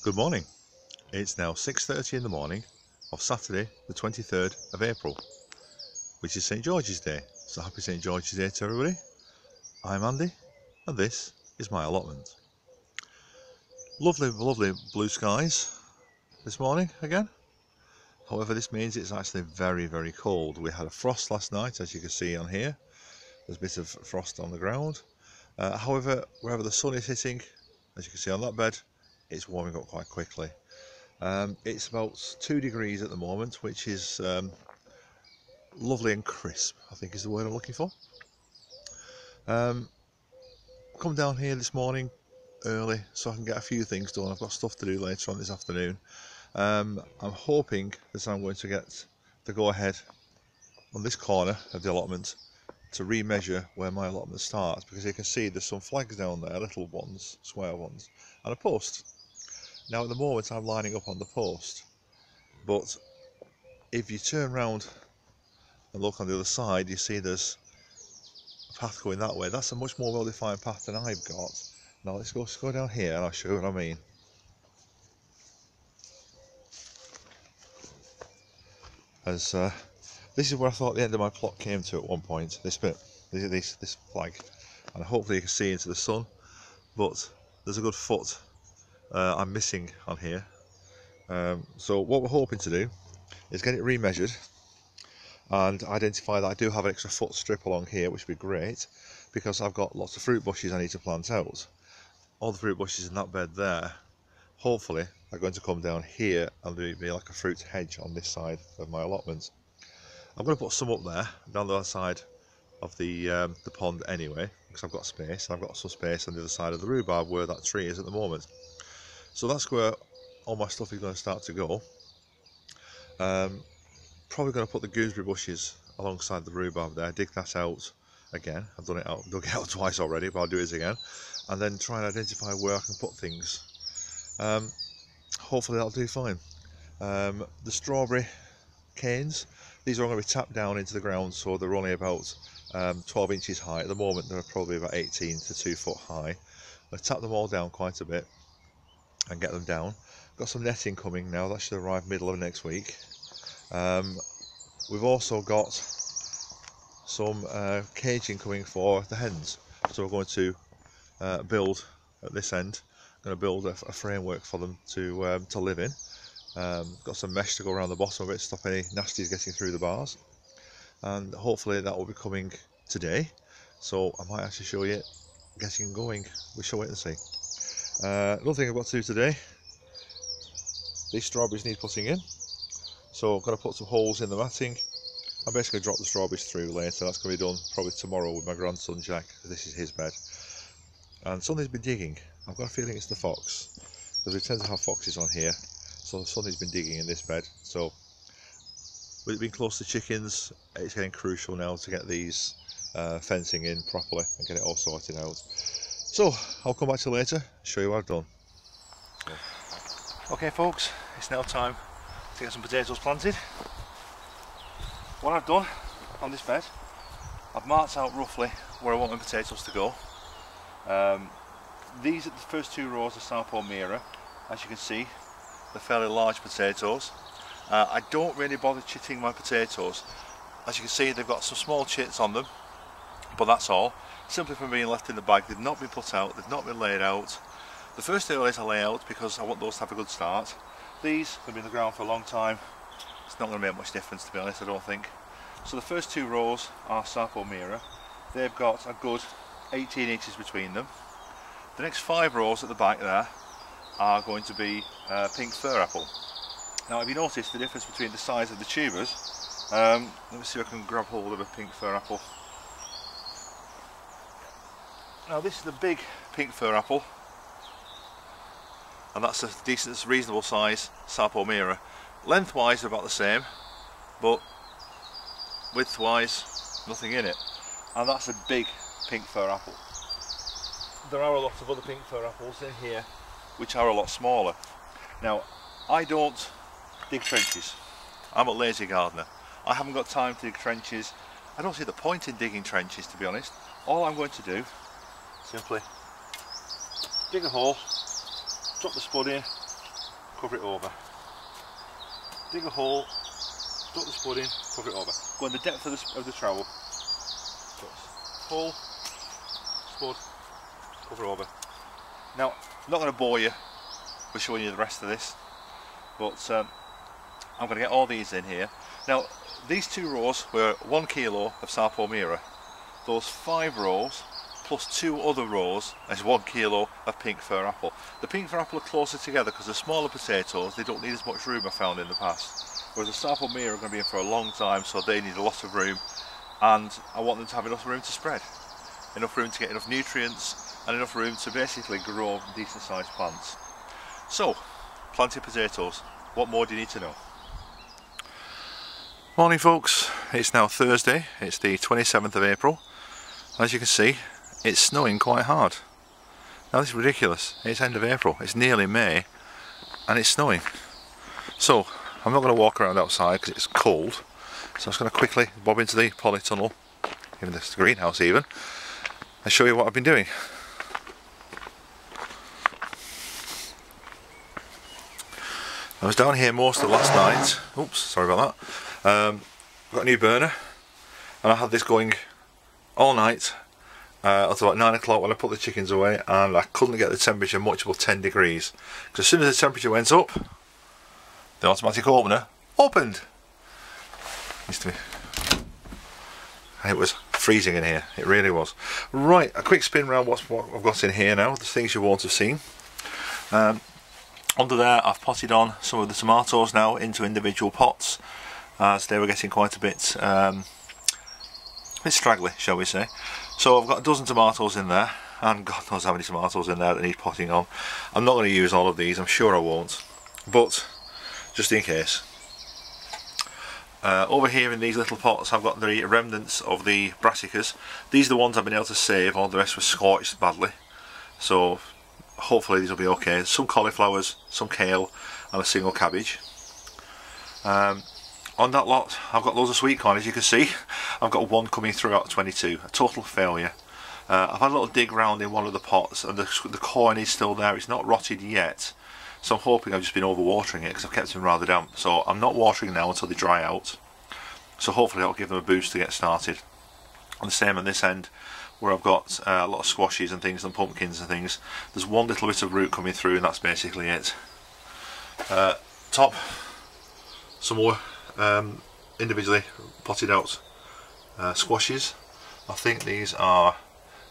Good morning. It's now 6:30 in the morning of Saturday the 23rd of April, which is St George's Day. So happy St George's Day to everybody. I'm Andy and this is my allotment. Lovely blue skies this morning again. However, this means it's actually very cold. We had a frost last night, as you can see on here. There's a bit of frost on the ground. However, wherever the sun is hitting, as you can see on that bed, it's warming up quite quickly. It's about 2 degrees at the moment, which is lovely and crisp, I think is the word I'm looking for. Come down here this morning early so I can get a few things done. I've got stuff to do later on this afternoon. I'm hoping that I'm going to get the go-ahead on this corner of the allotment to remeasure where my allotment starts, because you can see there's some flags down there, little ones, square ones, and a post. Now at the moment I'm lining up on the post, but if you turn around and look on the other side, you see there's a path going that way. That's a much more well-defined path than I've got. Now let's go down here and I'll show you what I mean. As this is where I thought the end of my plot came to at one point. This bit, this flag, and hopefully you can see into the sun. But there's a good foot I'm missing on here. So what we're hoping to do is get it remeasured and identify that I do have an extra foot strip along here, which would be great, because I've got lots of fruit bushes I need to plant out. All the fruit bushes in that bed there, hopefully, are going to come down here and be like a fruit hedge on this side of my allotment. I'm going to put some up there, down the other side of the pond anyway, because I've got space. I've got some space on the other side of the rhubarb where that tree is at the moment. So that's where all my stuff is going to start to go. Probably going to put the gooseberry bushes alongside the rhubarb there, dig that out again. I've dug it out twice already, but I'll do it again, and then try and identify where I can put things. Hopefully that'll do fine. The strawberry canes, these are all going to be tapped down into the ground, so they're only about 12 inches high. At the moment they're probably about 18 to 2 foot high. I'll tap them all down quite a bit and get them down. Got some netting coming now, that should arrive middle of next week. We've also got some caging coming for the hens, so we're going to build at this end. I'm going to build a framework for them to live in. Got some mesh to go around the bottom of it to stop any nasties getting through the bars, and hopefully that will be coming today, so I might actually show you getting going. We shall wait and see. Another thing I've got to do today, these strawberries need putting in, so I'm going to put some holes in the matting. I'll basically drop the strawberries through later. That's going to be done probably tomorrow with my grandson Jack, because this is his bed. And something's been digging. I've got a feeling it's the fox, because we tend to have foxes on here, so something's been digging in this bed. So with it being close to chickens, it's getting crucial now to get these fencing in properly and get it all sorted out. So I'll come back to you later, show you what I've done. Okay folks, it's now time to get some potatoes planted. What I've done on this bed, I've marked out roughly where I want my potatoes to go. These are the first 2 rows of Southpaw Mira. As you can see, they're fairly large potatoes. I don't really bother chitting my potatoes. As you can see, they've got some small chits on them, but that's all. Simply from being left in the bag. They've not been put out, they've not been laid out. The first 2 I lay out because I want those to have a good start. These have been in the ground for a long time. It's not going to make much difference, to be honest, I don't think. So the first 2 rows are Southpaw Mira. They've got a good 18 inches between them. The next 5 rows at the back there are going to be pink fir apple. Now, have you noticed the difference between the size of the tubers? Let me see if I can grab hold of a pink fir apple. Now, this is the big pink fir apple, and that's a decent, reasonable size Southpaw Mira. Lengthwise they're about the same, but widthwise nothing in it, and that's a big pink fir apple. There are a lot of other pink fir apples in here which are a lot smaller. Now, I don't dig trenches. I'm a lazy gardener. I haven't got time to dig trenches. I don't see the point in digging trenches, to be honest. All I'm going to do, simply dig a hole, drop the spud in, cover it over. Dig a hole, duck the spud in, cover it over. Go in the depth of the trowel. Hole, spud, cover over. Now, I'm not going to bore you with showing you the rest of this, but I'm going to get all these in here. Now, these 2 rows were 1 kilo of Sarpo Mira. Those 5 rows plus 2 other rows is 1 kilo of pink fir apple. The pink fir apple are closer together because the smaller potatoes, they don't need as much room I found in the past. Whereas the Sarpo Mira are going to be in for a long time, so they need a lot of room, and I want them to have enough room to spread. Enough room to get enough nutrients and enough room to basically grow decent sized plants. So, planting potatoes, what more do you need to know? Morning folks, it's now Thursday, it's the 27th of April. As you can see, it's snowing quite hard. Now this is ridiculous, it's end of April, it's nearly May and it's snowing. So I'm not going to walk around outside because it's cold, so I'm just going to quickly bob into the polytunnel, even this greenhouse even, and show you what I've been doing. I was down here most of last night, oops, sorry about that. I've got a new burner and I had this going all night until about 9 o'clock when I put the chickens away, and I couldn't get the temperature much above 10 degrees because as soon as the temperature went up, the automatic opener opened. Used to be. And it was freezing in here, it really was. Right, a quick spin around what I've got in here now, the things you won't have seen. Under there I've potted on some of the tomatoes now into individual pots, as they were getting quite a bit straggly, shall we say. So I've got a dozen tomatoes in there, and God knows how many tomatoes in there that need potting on. I'm not going to use all of these, I'm sure I won't, but just in case. Over here in these little pots I've got the remnants of the brassicas. These are the ones I've been able to save, all the rest were scorched badly. So hopefully these will be okay. Some cauliflowers, some kale and a single cabbage. On that lot I've got loads of sweet corn, as you can see. I've got 1 coming through out of 22, a total failure. I've had a little dig round in one of the pots and the corn is still there, it's not rotted yet. So I'm hoping I've just been overwatering it because I've kept them rather damp. So I'm not watering now until they dry out. So hopefully that'll give them a boost to get started. And the same on this end where I've got a lot of squashes and things and pumpkins and things. There's 1 little bit of root coming through and that's basically it. Top, some more individually potted out squashes. I think these are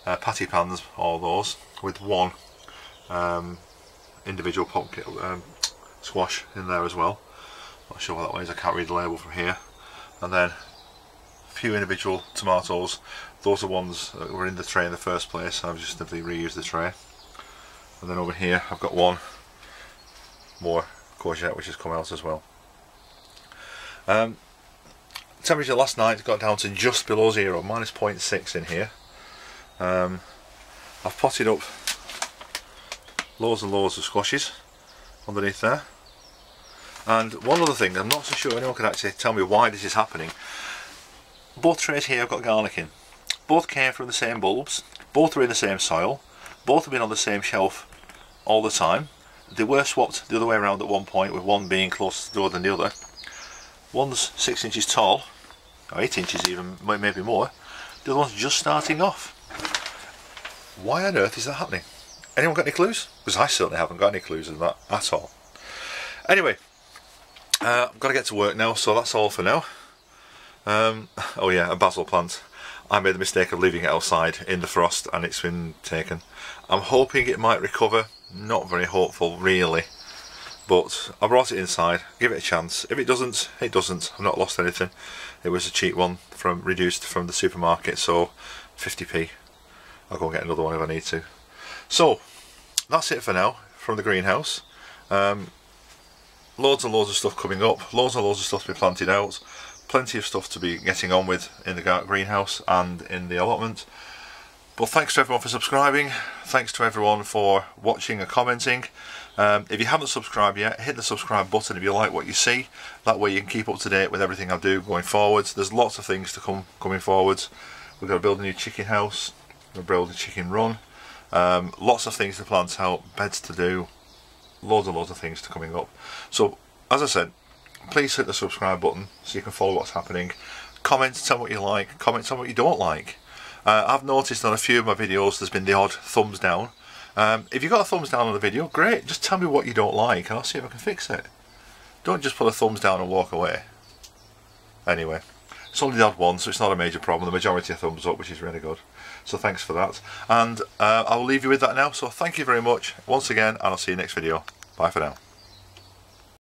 patty pans, all those, with 1 individual pumpkin squash in there as well. Not sure what that one is, I can't read the label from here. And then a few individual tomatoes. Those are ones that were in the tray in the first place, I've just simply reused the tray. And then over here I've got 1 more courgette which has come out as well. Temperature last night got down to just below 0, minus 0.6 in here. I've potted up loads and loads of squashes underneath there. And one other thing, I'm not so sure anyone can actually tell me why this is happening. Both trays here have got garlic in. Both came from the same bulbs, both are in the same soil, both have been on the same shelf all the time. They were swapped the other way around at one point, with one being closer to the door than the other. One's 6 inches tall, or 8 inches even, maybe more. The other one's just starting off. Why on earth is that happening? Anyone got any clues? Because I certainly haven't got any clues of that at all. Anyway, I've got to get to work now, so that's all for now. Oh yeah, a basil plant. I made the mistake of leaving it outside in the frost and it's been taken. I'm hoping it might recover, not very hopeful really, but I brought it inside, give it a chance. If it doesn't, it doesn't. I've not lost anything. It was a cheap one reduced from the supermarket, so 50p. I'll go and get another one if I need to. So that's it for now from the greenhouse. Loads and loads of stuff coming up, loads and loads of stuff to be planted out, plenty of stuff to be getting on with in the greenhouse and in the allotment. But thanks to everyone for subscribing, thanks to everyone for watching and commenting. If you haven't subscribed yet, hit the subscribe button if you like what you see. That way you can keep up to date with everything I do going forwards. There's lots of things to coming forwards. We've got to build a new chicken house, we're building a chicken run, lots of things to plant out, beds to do, loads and loads of things coming up. So as I said, please hit the subscribe button so you can follow what's happening. Comment, tell me what you like, comment, tell me what you don't like. I've noticed on a few of my videos there's been the odd thumbs down. If you got a thumbs down on the video, great, just tell me what you don't like and I'll see if I can fix it. Don't just put a thumbs down and walk away. Anyway, it's only the odd one, so it's not a major problem. The majority are thumbs up, which is really good. So thanks for that. And I'll leave you with that now. So thank you very much once again, and I'll see you next video. Bye for now.